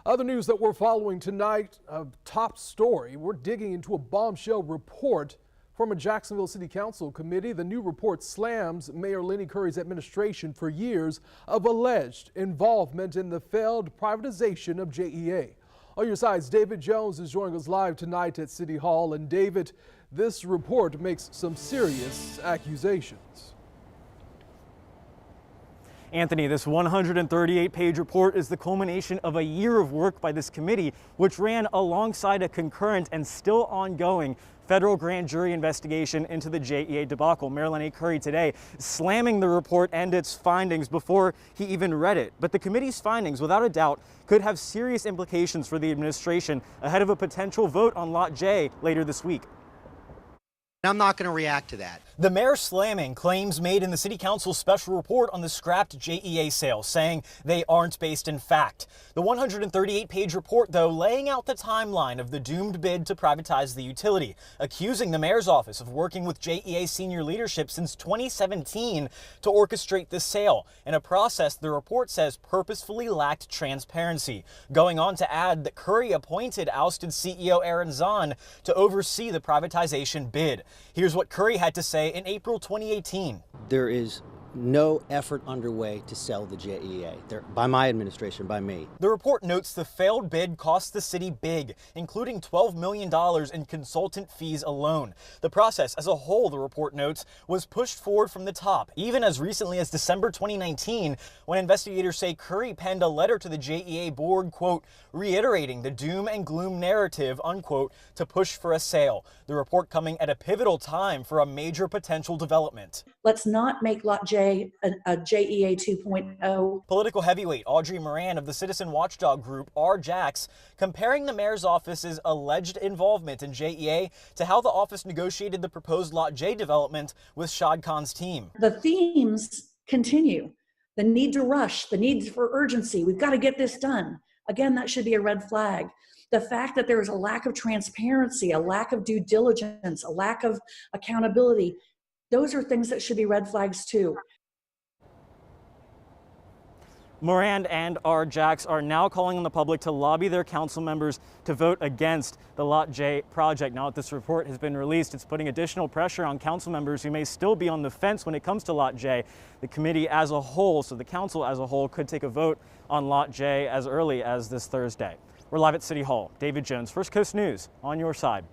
Other news that we're following tonight, a top story. We're digging into a bombshell report from a Jacksonville City Council committee. The new report slams Mayor Lenny Curry's administration for years of alleged involvement in the failed privatization of JEA. On your sides, David Jones is joining us live tonight at City Hall. And David, this report makes some serious accusations. Anthony, this 138-page report is the culmination of a year of work by this committee, which ran alongside a concurrent and still ongoing federal grand jury investigation into the JEA debacle. Mayor Lenny Curry today slamming the report and its findings before he even read it. But the committee's findings, without a doubt, could have serious implications for the administration ahead of a potential vote on Lot J later this week. I'm not going to react to that. The mayor slamming claims made in the City Council's special report on the scrapped JEA sale, saying they aren't based in fact. The 138-page report, though, laying out the timeline of the doomed bid to privatize the utility, accusing the mayor's office of working with JEA senior leadership since 2017 to orchestrate the sale, in a process the report says purposefully lacked transparency, going on to add that Curry appointed ousted CEO Aaron Zahn to oversee the privatization bid. Here's what Curry had to say in April 2018. There is no effort underway to sell the JEA by my administration, by me. The report notes the failed bid cost the city big, including $12 million in consultant fees alone. The process as a whole, the report notes, was pushed forward from the top, even as recently as December 2019, when investigators say Curry penned a letter to the JEA board, quote, reiterating the doom and gloom narrative, unquote, to push for a sale. The report coming at a pivotal time for a major potential development. Let's not make Lot J a JEA 2.0. Political heavyweight Audrey Moran of the citizen watchdog group RJAX comparing the mayor's office's alleged involvement in JEA to how the office negotiated the proposed Lot J development with Shad Khan's team. The themes continue. The need to rush, the need for urgency. We've got to get this done. Again, that should be a red flag. The fact that there is a lack of transparency, a lack of due diligence, a lack of accountability, those are things that should be red flags too. Moran and RJAX are now calling on the public to lobby their council members to vote against the Lot J project. Now that this report has been released, it's putting additional pressure on council members who may still be on the fence when it comes to Lot J. The committee as a whole, so the council as a whole, could take a vote on Lot J as early as this Thursday. We're live at City Hall. David Jones, First Coast News, on your side.